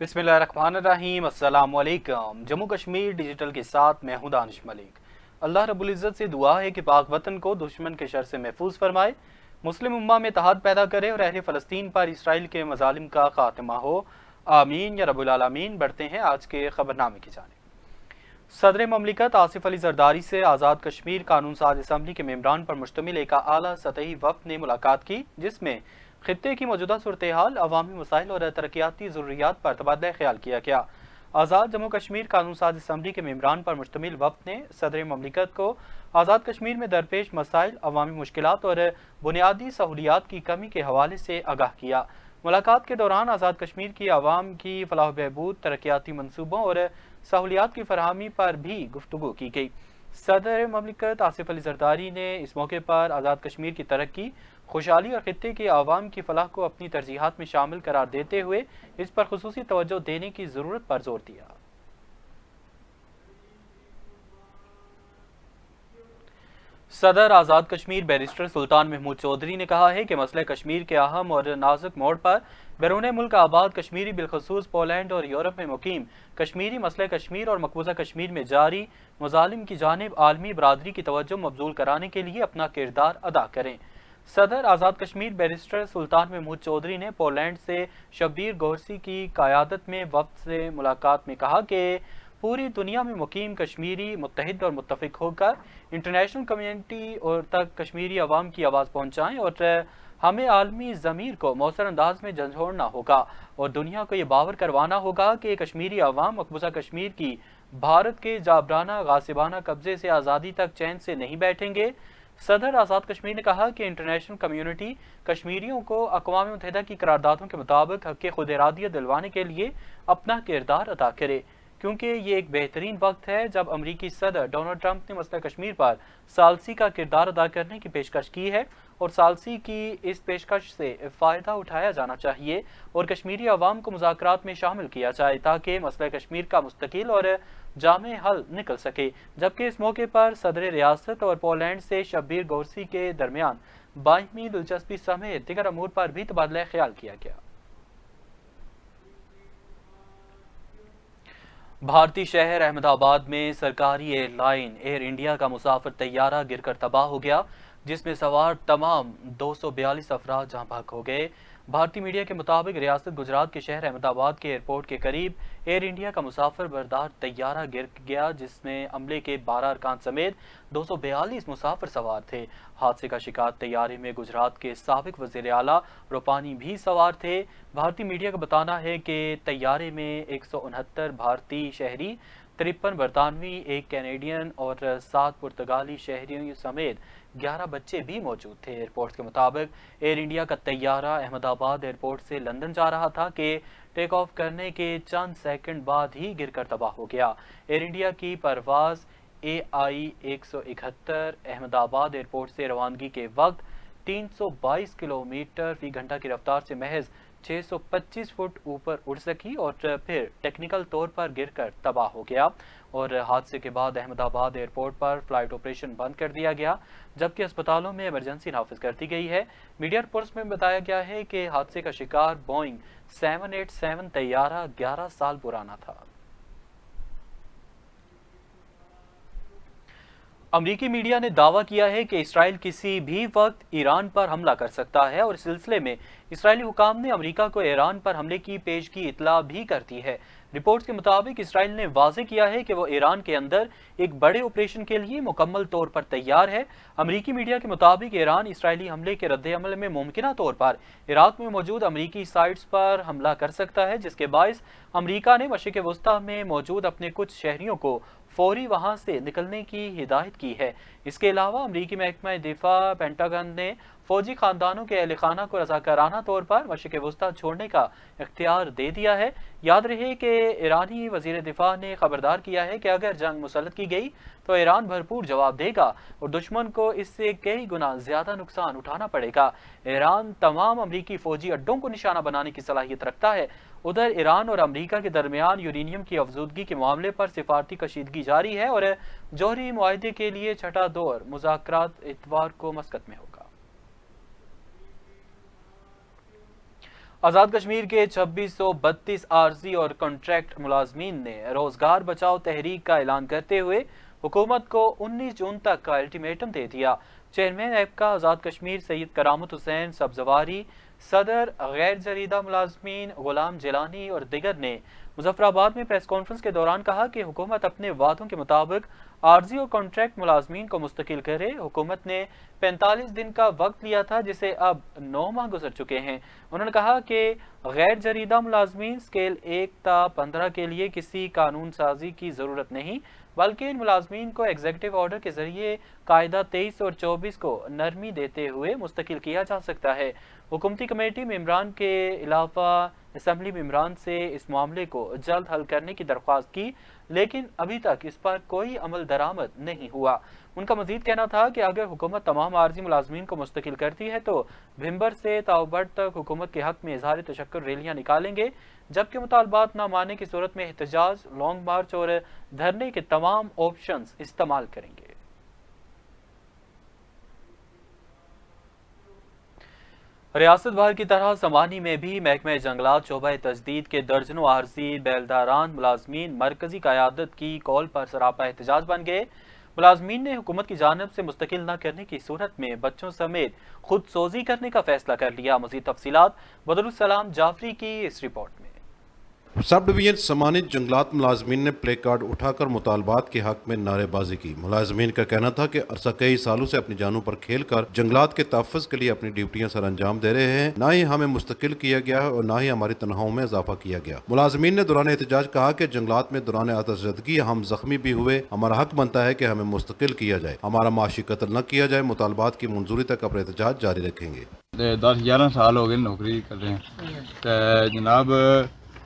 बिस्मिल्लाहिर्रहमानिर्रहीम। अस्सलाम वालेकुम। जम्मू कश्मीर डिजिटल के साथ मैं हूं दानिश मलिक। अल्लाह रब्बुल इज़्ज़त से दुआ है कि पाक वतन को दुश्मन के शर से महफूज फरमाए, मुस्लिम उम्मा में इत्तेहाद पैदा करे और अहले फ़लस्तीन पर इसराइल के मज़ालिम का खात्मा हो। आमीन या रब्बुल आलमीन। बढ़ते हैं आज के खबरनामे की जानिब। सदर ममलिकत आसिफ अली जरदारी से आज़ाद कश्मीर कानून साज असम्बली के मेम्बरान पर मुश्तमिल एक आला सतही वफ़द ने मुलाकात की, जिसमें खित्ते की मौजूदा सूरत हाल, अवामी मसाइल और तरक्याती ज़रूरियात पर तबादला ख्याल किया गया। आज़ाद जम्मू कश्मीर कानून साज असम्बली के मेम्बरान पर मुश्तमिल वफ़द ने सदर ममलिकत को आज़ाद कश्मीर में दरपेश मसाइल, अवामी मुश्किलात और बुनियादी सहूलियात की कमी के हवाले से आगाह किया। मुलाकात के दौरान आज़ाद कश्मीर की आवाम की फलाह बहबूद, तरक्याती मनसूबों और सहूलियात की फरहमी पर भी गुफ्तगू की गई। सदर ममलिकत आसिफ अली जरदारी ने इस मौके पर आज़ाद कश्मीर की तरक्की, खुशहाली और खित्ते के आवाम की फलाह को अपनी तरजीहात में शामिल करार देते हुए इस पर खुसूसी तवज्जो देने की ज़रूरत पर जोर दिया। सदर आज़ाद कश्मीर बैरिस्टर सुल्तान महमूद चौधरी ने कहा है कि मसले कश्मीर के अहम और नाजुक मोड़ पर बैरून मुल्क आबाद कश्मीरी, बिलखसूस पोलैंड और यूरोप में मुकीम कश्मीरी मसले कश्मीर और मकबूजा कश्मीर में जारी मजालिम की जानिब आलमी बरादरी की तवज्जो मबजूल कराने के लिए अपना किरदार अदा करें। सदर आज़ाद कश्मीर बैरिस्टर सुल्तान महमूद चौधरी ने पोलैंड से शब्बीर गौरसी की क़यादत में वफ़द से मुलाकात में कहा कि पूरी दुनिया में मुकीम कश्मीरी मुत्तहिद और मुत्तफिक होकर इंटरनेशनल कम्युनिटी और तक कश्मीरी अवाम की आवाज़ पहुँचाएँ और हमें आलमी ज़मीर को मौसर अंदाज में झंझोड़ना होगा और दुनिया को ये बावर करवाना होगा कि कश्मीरी अवाम मकबूजा कश्मीर की भारत के जाबराना गासिबाना कब्जे से आज़ादी तक चैन से नहीं बैठेंगे। सदर आज़ाद कश्मीर ने कहा कि इंटरनेशनल कम्युनिटी कश्मीरियों को अक़वाम मुत्तहिदा की करारदादों के मुताबिक हक़ खुद इरादियत दिलवाने के लिए अपना किरदार अदा करे, क्योंकि ये एक बेहतरीन वक्त है जब अमरीकी सदर डोनाल्ड ट्रंप ने मसला कश्मीर पर सालसी का किरदार अदा करने की पेशकश की है और सालसी की इस पेशकश से फ़ायदा उठाया जाना चाहिए और कश्मीरी अवाम को मुज़ाकरात में शामिल किया जाए ताकि मसला कश्मीर का मुस्तकिल और जामे हल निकल सके। जबकि इस मौके पर सदर रियासत और पोलैंड से शब्बीर गौरसी के दरमियान बाहिमी दिलचस्पी समेत दीगर अमूर पर भी तबादला ख्याल किया गया। भारतीय शहर अहमदाबाद में सरकारी एयरलाइन एयर इंडिया का मुसाफिर तैयारा गिरकर तबाह हो गया, जिसमें सवार तमाम 242 अफराद जहां बहक हो गए। भारतीय मीडिया के मुताबिक रियासत गुजरात के शहर अहमदाबाद के एयरपोर्ट के करीब एयर इंडिया का मुसाफिर बरदार तैयारा गिर गया, जिसमें अमले के 12 अरकान समेत 242 मुसाफिर सवार थे। हादसे का शिकार तैयारे में गुजरात के साबिक वज़ीर आला रूपानी भी सवार थे। भारतीय मीडिया का बताना है कि तैयारे में 169 भारतीय शहरी, 53 बरतानवी, 1 कैनेडियन और 7 पुर्तगाली शहरियों समेत 11 बच्चे भी मौजूद थे। एयरपोर्ट के मुताबिक एयर इंडिया का तैयारा अहमदाबाद एयरपोर्ट से लंदन जा रहा था कि टेक ऑफ करने के चंद सेकंड बाद ही गिरकर तबाह हो गया। एयर इंडिया की परवाज AI 171 अहमदाबाद एयरपोर्ट से रवानगी के वक्त 322 किलोमीटर फी घंटा की रफ्तार से महज 625 फुट ऊपर उड़ सकी और फिर टेक्निकल तौर पर गिरकर तबाह हो गया और हादसे के बाद अहमदाबाद एयरपोर्ट पर फ्लाइट ऑपरेशन बंद कर दिया गया, जबकि अस्पतालों में इमरजेंसी नाफिज कर दी गई है। मीडिया रिपोर्ट्स में बताया गया है कि हादसे का शिकार बोइंग 787 तैयारा 11 साल पुराना था। अमरीकी मीडिया ने दावा किया है कि इसराइल किसी भी वक्त ईरान पर हमला कर सकता है और इस सिलसिले में इसराइली हुकाम ने अमरीका को ईरान पर हमले की पेशगी इतला भी कर दी है। रिपोर्ट्स के मुताबिक इसराइल ने वाजे किया है कि वो ईरान के अंदर एक बड़े ऑपरेशन के लिए मुकम्मल तौर पर तैयार है। अमरीकी मीडिया के मुताबिक ईरान इसराइली हमले के रद्द-ए-अमल में मुमकिना तौर पर इराक में मौजूद अमरीकी साइट्स पर हमला कर सकता है, जिसके बायस अमरीका ने मशरिक़ वस्ता में मौजूद अपने कुछ शहरियों को फौरी वहां से निकलने की हिदायत की है। इसके अलावा अमरीकी महकमा दिफा पेंटागन ने फौजी खानदानों के अहल खाना को रज़ाकाराना तौर पर मशरिक़ वस्ता छोड़ने का इख्तियार दे दिया है। याद रहे कि ईरानी वज़ीर दिफा ने खबरदार किया है कि अगर जंग मुसल्लत की गई तो ईरान भरपूर जवाब देगा और दुश्मन को इससे कई गुना ज्यादा नुकसान उठाना पड़ेगा। ईरान तमाम अमरीकी फौजी अड्डों को निशाना बनाने की सलाहियत रखता है। उधर ईरान और अमरीका के दरमियान यूरेनियम की अफजूदगी के मामले पर सिफारती कशीदगी जारी है और जौहरी मुआहदे के लिए छठा दौर मुज़ाकरात इतवार को मस्कत में होगा। آزاد کشمیر کے 2632 عارضی اور کانٹریکٹ ملازمین نے روزگار بچاؤ تحریک کا اعلان کرتے ہوئے حکومت کو 19 جون تک کا الٹیمیٹم دے دیا۔ چیئرمین ایپکا آزاد کشمیر سید کرامت حسین سبزواری، صدر غیر جریدہ ملازمین غلام جیلانی اور دیگر نے مظفر آباد میں پریس کانفرنس کے دوران کہا کہ حکومت اپنے وعدوں کے مطابق عارضی اور کانٹریکٹ ملازمین کو مستقل کرے۔ حکومت نے 45 دن کا وقت لیا تھا جسے اب 9 ماہ گزر چکے ہیں۔ انہوں نے کہا کہ غیر جریدہ ملازمین اسکیل 1 تا 15 کے لیے کسی قانون سازی کی ضرورت نہیں، بلکہ ان ملازمین کو ایگزیکٹو آرڈر کے ذریعے قاعدہ 23 اور 24 کو نرمی دیتے ہوئے مستقل کیا جا سکتا ہے۔ حکومتی کمیٹی ممبران کے علاوہ اسمبلی ممبران سے اس معاملے کو جلد حل کرنے کی درخواست کی، لیکن ابھی تک اس پر کوئی عمل درآمد نہیں ہوا۔ ان کا مزید کہنا تھا کہ اگر حکومت تمام عارضی ملازمین کو مستقل کرتی ہے تو بھمبر سے تاوبڑ تک حکومت کے حق میں اظہار تشکر ریلیاں نکالیں گے، جبکہ مطالبات نہ ماننے کی صورت میں احتجاج، لانگ مارچ اور دھرنے کے تمام آپشنز استعمال کریں گے۔ ریاست بھر کی طرح سمانی میں بھی محکمہ جنگلات شعبہ تجدید کے درجنوں عارضی بیلداران ملازمین مرکزی قیادت کی کال پر سراپا احتجاج بن گئے۔ ملازمین نے حکومت کی جانب سے مستقل نہ کرنے کی صورت میں بچوں سمیت خود سوزی کرنے کا فیصلہ کر لیا۔ مزید تفصیلات بدرالسلام جعفری کی اس رپورٹ میں۔ سب ڈویژن سمانی جنگلات ملازمین نے پلے کارڈ اٹھا کر مطالبات کے حق میں نعرے بازی کی۔ ملازمین کا کہنا تھا کہ عرصہ کئی سالوں سے اپنی جانوں پر کھیل کر جنگلات کے تحفظ کے لیے اپنی ڈیوٹیاں سر انجام دے رہے ہیں، نہ ہی ہمیں مستقل کیا گیا ہے اور نہ ہی ہماری تنخواہوں میں اضافہ کیا گیا۔ ملازمین نے دوران احتجاج کہا کہ جنگلات میں دوران آتش زدگی ہم زخمی بھی ہوئے، ہمارا حق بنتا ہے کہ ہمیں مستقل کیا جائے، ہمارا معاشی قتل نہ کیا جائے، مطالبات کی منظوری تک اپنا احتجاج جاری رکھیں گے۔ 10-11 سال ہو گئے نوکری کر رہے ہیں جناب۔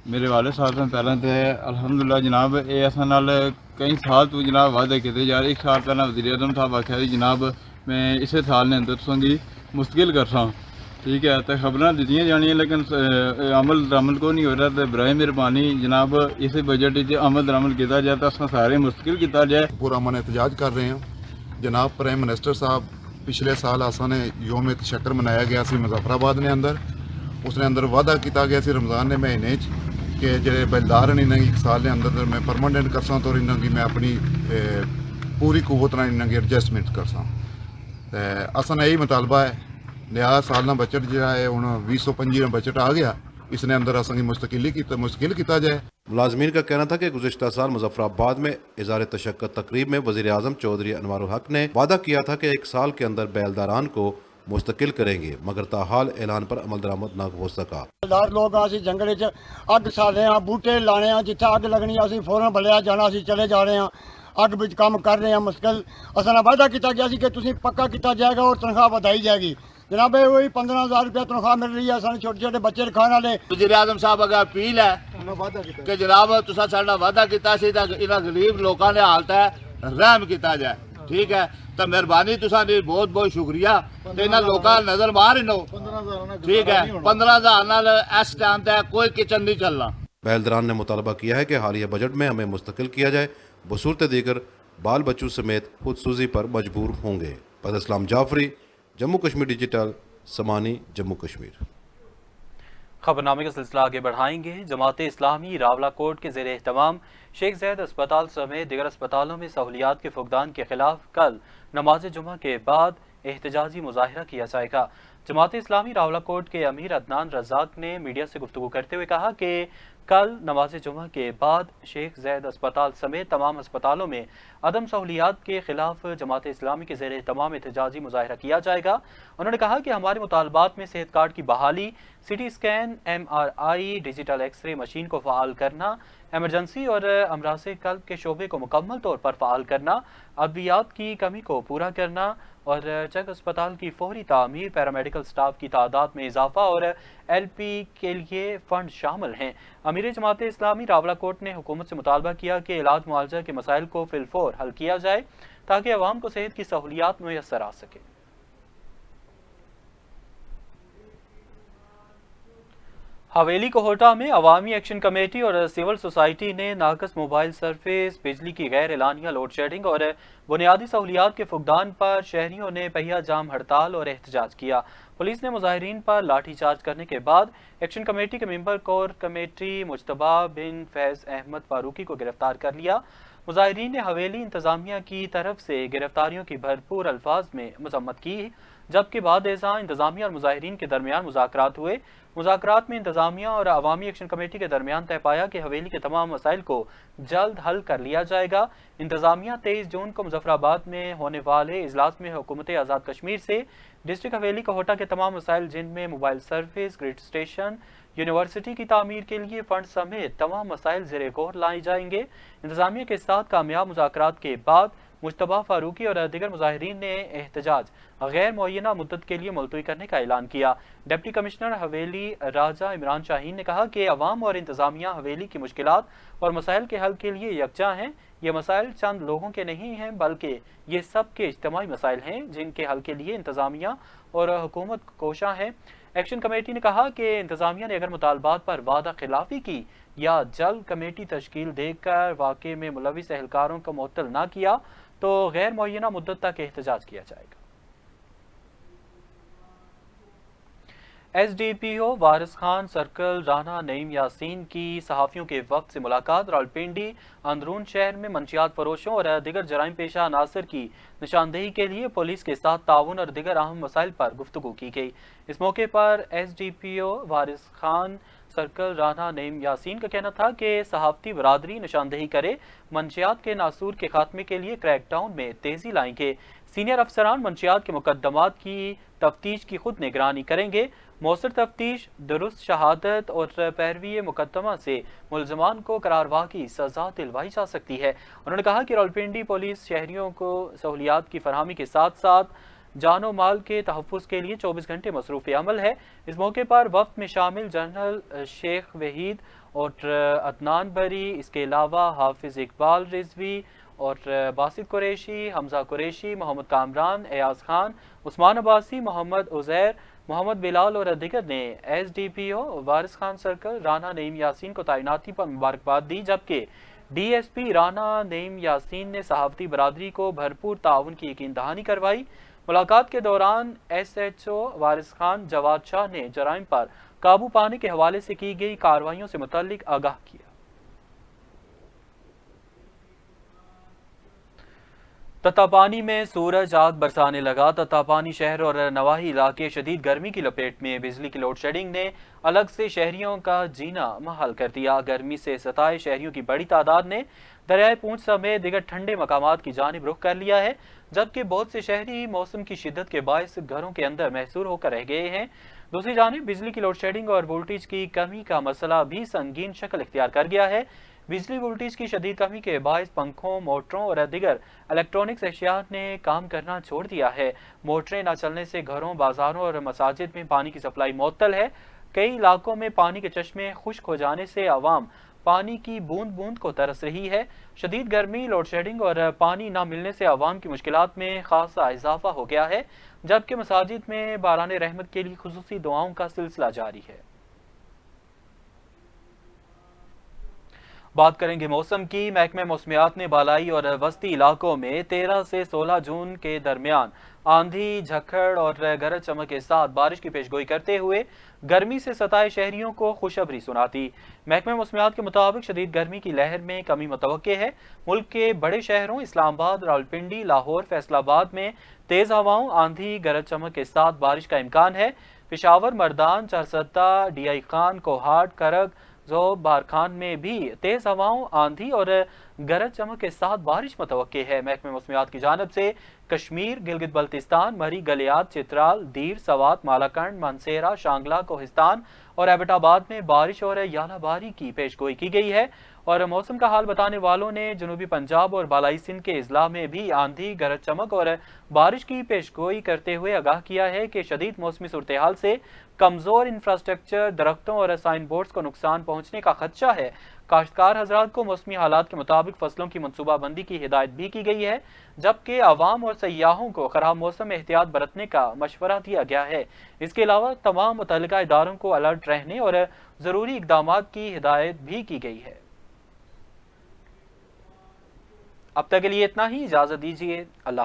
میرے والد صاحب سے پہلے تو الحمدللہ جناب یہ اصل نال کئی سال تو جناب وعدے کیتے جا رہے۔ ایک سال پہلے وزیر اعظم صاحب آخیا جی جناب میں اسے سال نے اندر تساں مستقل کرساں، ٹھیک ہے، تو خبریں دیتی جانیاں لیکن عمل درآمد کو نہیں ہو رہا۔ تو برائے مہربانی جناب اس بجٹ عمل درآمد کیا جائے تو اصل سارے مستقل کیا جائے۔ پورا من احتجاج کر رہے ہیں جناب۔ پرائم منسٹر صاحب پچھلے سال آسان یوم تشکر منایا گیا سی مظفر آباد نے اندر، اس نے اندر وعدہ کیا گیا سی رمضان نے مہینے کہ جڑے بیلدار ہیں انہاں ایک سال کے اندر میں پرماننٹ کرساں تو انہاں کی میں اپنی پوری قوت نال انہاں کی ایڈجسٹمنٹ کرساں۔ اصل یہی مطالبہ ہے۔ نیا سالانہ بجٹ جو ہے ہوں 2025 میں بجٹ آ گیا، اس نے اندر اصل مستقل کیا جائے۔ ملازمین کا کہنا تھا کہ گزشتہ سال مظفر آباد میں اظہار تشکر تقریب میں وزیر اعظم چودھری انوار الحق نے وعدہ کیا تھا کہ ایک سال کے اندر بیلداران کو مستقل کریں گے، مگر تاحال اعلان پر عمل درآمد نہ ہو سکا۔ بیلدار لوگ اسی جنگل اگ ساڑے ہیں، بوٹے لانے ہیں، جتھے اگ لگنی اسی فوراً بلیا جانا، اسی چلے جا رہے ہیں، اگ وچ کام کر رہے ہیں مشکل۔ اصل وعدہ کیا گیا سی کہ تسی پکا کیا جائے گا اور تنخواہ بدائی جائے گی۔ جناب وہی 15,000 روپیہ تنخواہ مل رہی ہے، سن چھوٹے چھوٹے بچے کھانے والے۔ وزیر اعظم صاحب اگر اپیل ہے کہ جناب تساں ساڈا وعدہ کیتا سی تے انہاں غریب لوکاں نے حالت ہے رحم کیتا جائے، ٹھیک ہے، تو مہربانی تساں دی بہت بہت شکریہ۔ تے انہاں لوکاں نظر مار انو، ٹھیک ہے، 15,000 نال اس ٹائم تے کوئی کچن نہیں چلنا۔ بیلداران نے مطالبہ کیا ہے کہ حالیہ بجٹ میں ہمیں مستقل کیا جائے، بصورت دیگر بال بچوں سمیت خود سوزی پر مجبور ہوں گے۔ بدرالسلام جعفری، جموں کشمیر ڈیجیٹل، سمانی، جموں کشمیر۔ خبرنامے کا سلسلہ آگے بڑھائیں گے۔ جماعت اسلامی راولاکوٹ کے زیر اہتمام شیخ زید اسپتال سمیت دیگر اسپتالوں میں سہولیات کے فقدان کے خلاف کل نماز جمعہ کے بعد احتجاجی مظاہرہ کیا جائے گا۔ جماعت اسلامی راولاکوٹ کے امیر عدنان رزاق نے میڈیا سے گفتگو کرتے ہوئے کہا کہ کل نماز جمعہ کے بعد شیخ زید اسپتال سمیت تمام اسپتالوں میں عدم سہولیات کے خلاف جماعت اسلامی کے زیر اہتمام احتجاجی مظاہرہ کیا جائے گا۔ انہوں نے کہا کہ ہمارے مطالبات میں صحت کارڈ کی بحالی، C T scan, MRI، digital X ray machine کو فعال کرنا، ایمرجنسی اور امراض قلب کے شعبے کو مکمل طور پر فعال کرنا، ادویات کی کمی کو پورا کرنا اور چک اسپتال کی فوری تعمیر، پیرامیڈیکل سٹاف کی تعداد میں اضافہ اور LP کے لیے فنڈ شامل ہیں۔ امیر جماعت اسلامی راولاکوٹ نے حکومت سے مطالبہ کیا کہ علاج معالجہ کے مسائل کو فی الفور حل کیا جائے تاکہ عوام کو صحت کی سہولیات میسر آ سکے۔ हवेली कोहोटा में अवामी एक्शन कमेटी और सिविल सोसाइटी ने नाकस मोबाइल सर्विस, बिजली की गैर एलानिया लोड शेडिंग और बुनियादी सहूलियात के फुकदान पर शहरियों ने पहिया जाम हड़ताल और एहतजाज किया। पुलिस ने मुजाहिरीन पर लाठीचार्ज करने के बाद एक्शन कमेटी के मेंबर कोर कमेटी मुजतबा बिन फैज अहमद फारूकी को गिरफ्तार कर लिया। मुजाहिरीन ने हवेली इंतजामिया की तरफ से गिरफ्तारियों की भरपूर अल्फाज में मजम्मत की, जबकि बाद इंतजामिया और मुजाहिरीन के दरमियान मुज़ाकरात हुए। मुज़ाकरात में इंतजामिया और अवामी एक्शन कमेटी के दरमियान तय पाया कि हवेली के तमाम मसाइल को जल्द हल कर लिया जाएगा। इंतजामिया 23 जून को मुजफ्फराबाद में होने वाले इजलास में हुकूमत आज़ाद कश्मीर से डिस्ट्रिक्ट हवेली कोहोटा के तमाम मसाइल, जिनमें mobile service, grid station, university की तामीर के लिए फंड समेत तमाम मसाइल ज़ेरे गौर लाए जाएंगे। इंतजामिया के साथ कामयाब मुज़ाकरात के बाद मुजतबा फारूकी और दीगर मुजाहिरीन ने एहतजाज गैर मुअय्यना मुद्दत के लिए मुलतवी करने का ऐलान किया। डिप्टी कमिश्नर हवेली राजा इमरान शाहीन ने कहा कि अवाम और इंतजामिया हवेली की मुश्किलात और मसाइल के हल के लिए यकजा हैं। ये मसाइल चंद लोगों के नहीं हैं, बल्कि ये सब के इज्तिमाई मसाइल हैं, जिनके हल के लिए इंतजामिया और हुकूमत कोशा है। एक्शन कमेटी ने कहा कि इंतजामिया ने अगर मुतालबात पर वादा खिलाफी की या जल्द कमेटी तश्कील देकर वाक़े में मुलविस एहलकारों को मुअत्तल ना किया तो गैर मुअय्यना मुद्दत तक एहतजाज किया जाएगा। SDPO वारिस खान सर्कल राना नईम यासीन की सहाफ़ियों के वक्त से मुलाकात। रावलपिंडी अंदरून शहर में मंशियात फरोशों और दिगर जराइम पेशा अनासर की निशानदेही के लिए पुलिस के साथ ताउन और दिगर अहम मसाइल पर गुफ्तगू की गई। इस मौके पर SDPO वारिस खान सर्कल राना नईम यासीन का कहना था कि सहाफ़ती बरादरी निशानदेही करे, मंशियात के नासूर के खात्मे के लिए क्रैकडाउन में तेज़ी लाएंगे। सीनियर अफसरान मंशियात के मुकदमात की तफ्तीश की खुद निगरानी करेंगे। मौसर तफ्तीश, दुरुस्त शहादत और पैरवी मुकदमा से मुलजमान को करारवाह की सजा दिलवाई जा सकती है। उन्होंने कहा कि रावलपिंडी पुलिस शहरियों को सहूलियात की फरहमी के साथ साथ जानो माल के तहफ़्फ़ुज़ के लिए 24 घंटे मसरूफ़ अमल है। इस मौके पर वफ़द में शामिल जनरल शेख वहीद और अदनान बरी, इसके अलावा हाफिज़ इकबाल रिजवी और बासित कुरैशी, हमजा कुरैशी, मोहम्मद कामरान, एयाज खान, उस्मान अब्बासी, मोहम्मद उज़ैर, मोहम्मद बिलाल और दिगर ने SDPO वारिस खान सर्कल राना नईम यासीन को तैनाती पर मुबारकबाद दी, जबकि DSP राना नईम यासीन ने सहाफ़ती बरादरी को भरपूर ताउन की यकीन दहानी करवाई। मुलाकात के दौरान SHO वारिस खान जवाद शाह ने जराइम पर काबू पाने के हवाले से की गई कार्रवाइयों से मुतल्लिक आगाह किया। तत्तापानी में सूरज आग बरसाने लगा। तत्तापानी शहर और नवाही इलाके शदीद गर्मी की लपेट में। बिजली की लोड शेडिंग ने अलग से शहरियों का जीना महाल कर दिया। गर्मी से सताए शहरियों की बड़ी तादाद ने दरियाए पूंछ समेत दिगर ठंडे मकामात की जानिब रुख कर लिया है, जबकि बहुत से शहरी मौसम की शिद्दत के बायस घरों के अंदर महसूर होकर रह गए हैं। दूसरी जानिब बिजली की लोड शेडिंग और वोल्टेज की कमी का मसला भी संगीन शक्ल इख्तियार कर गया है। बिजली वोल्टेज की शदीद कमी के बायस पंखों, मोटरों और दिगर इलेक्ट्रॉनिक्स अशिया ने काम करना छोड़ दिया है। मोटरें न चलने से घरों, बाजारों और मसाजिद में पानी की सप्लाई मुअत्तल है। कई इलाकों में पानी के चश्मे खुश्क हो जाने से आवाम पानी की बूंद बूंद को तरस रही है। शदीद गर्मी, लोड शेडिंग और पानी न मिलने से आवाम की मुश्किलात में खासा इजाफा हो गया है, जबकि मसाजिद में बारान रहमत के लिए खुसूसी दुआओं का सिलसिला जारी है। बात करेंगे मौसम की। महकमे मौसमियात ने बालाई और वस्ती इलाकों में 13 से 16 जून के दरमियान आंधी, झक्कड़ और गरज चमक के साथ बारिश की पेशगोई करते हुए गर्मी से सताए शहरियों को खुशखबरी सुनाती। महकमे मौसमियात के मुताबिक शदीद गर्मी की लहर में कमी मुतवक्के है। मुल्क के बड़े शहरों इस्लामाबाद, रावलपिंडी, लाहौर, फैसलाबाद में तेज हवाओं, आंधी, गरज चमक के साथ बारिश का इम्कान है। पेशावर, मर्दान, चारसद्दा, DI खान, कोहाट, करग, ज़ोब, बारखान में भी तेज हवाओं, आंधी और गरज चमक के साथ बारिश मुतवक्के है। महकमे मौसमियात की जानिब से कश्मीर, गिलगित बल्तिस्तान, मरी, गलियात, चित्राल, दीर, सवात, मालाकंड, मानसेरा, शांगला, कोहिस्तान और एबटाबाद में बारिश और यालाबारी की पेशगोई की गई है اور موسم کا حال بتانے والوں نے جنوبی پنجاب اور بالائی سندھ کے اضلاع میں بھی آندھی، گرج چمک اور بارش کی پیشگوئی کرتے ہوئے آگاہ کیا ہے کہ شدید موسمی صورتحال سے کمزور انفراسٹرکچر، درختوں اور سائن بورڈز کو نقصان پہنچنے کا خدشہ ہے۔ کاشتکار حضرات کو موسمی حالات کے مطابق فصلوں کی منصوبہ بندی کی ہدایت بھی کی گئی ہے، جبکہ عوام اور سیاحوں کو خراب موسم میں احتیاط برتنے کا مشورہ دیا گیا ہے۔ اس کے علاوہ تمام متعلقہ اداروں کو الرٹ رہنے اور ضروری اقدامات کی ہدایت بھی کی گئی ہے۔ اب تک کے لیے اتنا ہی، اجازت دیجیے، اللہ